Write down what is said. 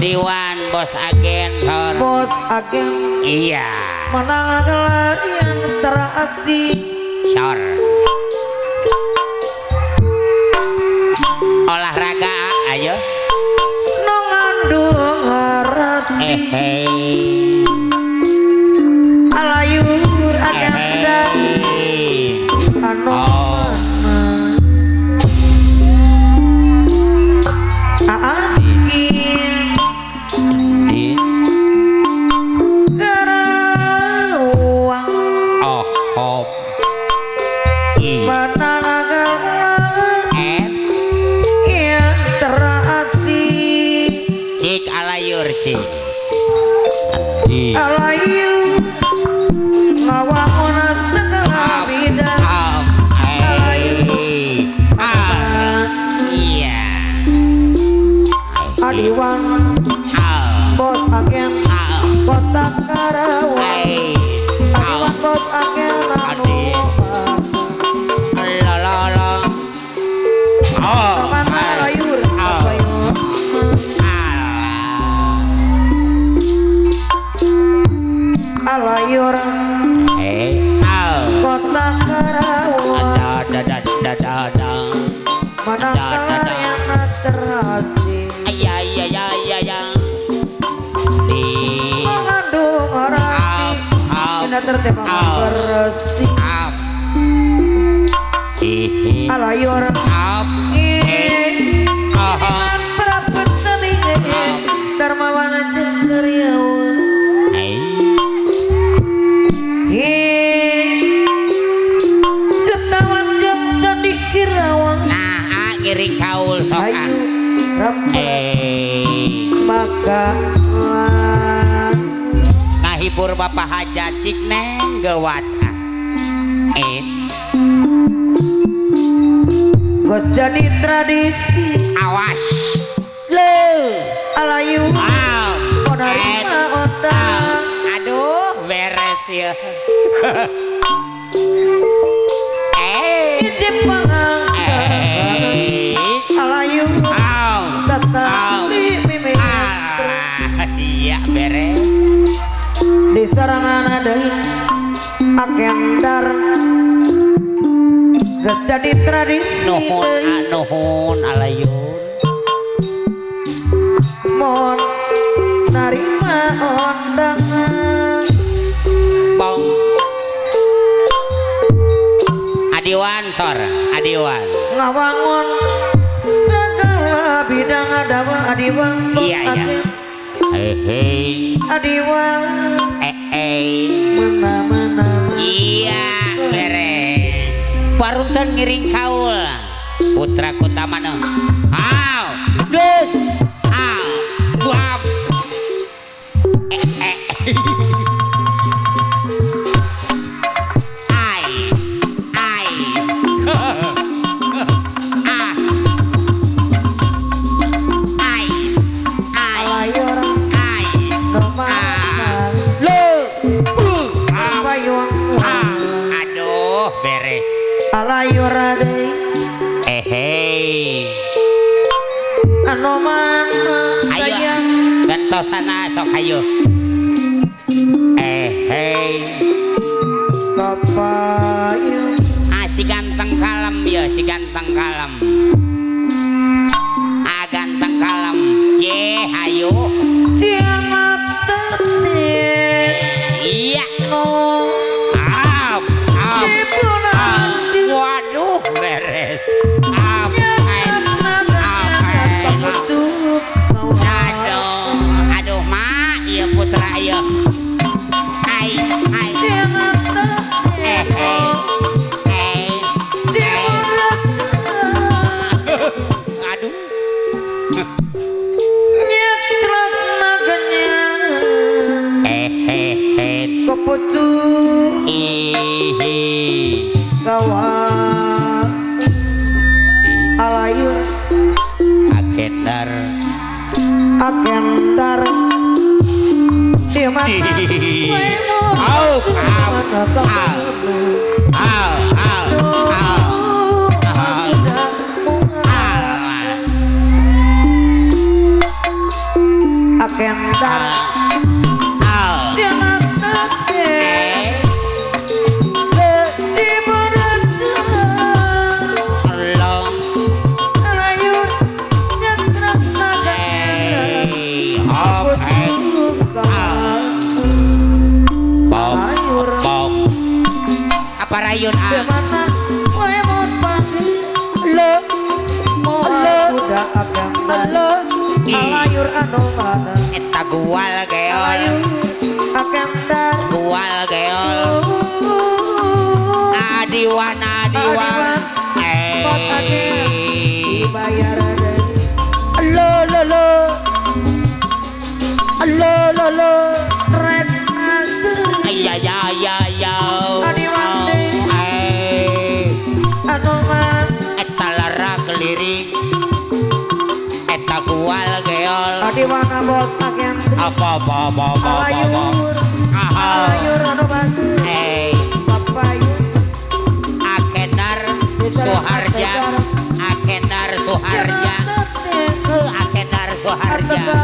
Diwan bos agen sor. Bos agen Iya. menang yang terasi Sor. Olahraga ayo. no ngandung harati alayur agenda anu aaskin gerawang Oh menang yang terasi cik alayur cik. alayur ngawang segala bidang Iya. adiwan bos agen kota Karawang adiwan bos agen anu teman alayur alayur kota Karawang manakala yang terasi mengandung rati ina tertembak bersih alayur iman berapa tening darmawan cengkeriawan ketawan jam jadi kirawang nah ngiring kaul sok ayu maka ngahibur bapak hajat cik neng gawat gos jadi tradisi awas le alayu onarima ondang aduh beres ya ijib pangangkat alayu datang di mimi iya beres di sarangan ada akendar gak jadi tradisi nuhun alayun mohon narima undangan bong adiwan sor adiwan ngawangun segala bidang ada adiwan iya adiwan mana iya beres parunten ngiring kaul putra kota mana dus buam alayur aduh beres alayur adai anu mana sayang gantosana sok ayo kapayu si ganteng kalem ya si ganteng kalem ganteng kalem ye ayo tiang iya no waduh beres aduh ma iya putra iya aduh nyetras naganya keputu gawat alayur agendar di mana Rayun A. Bagaimana wae mau pagi lo moal kuda agam lo alayur anu mana Eta gual geol. alayur agam dar Gual geol. Adiwan adiwan. Bot ade dibayar ada lo lo red ante Ya ya ya ya. Adiwan deh. anu mah Eta lara keliring. Eta gual geol. adi wana bot agam Apa. alayur Aha. alayur anu batu papayu Akenar Suharja. Akenar Suharja. Akenar Suharja.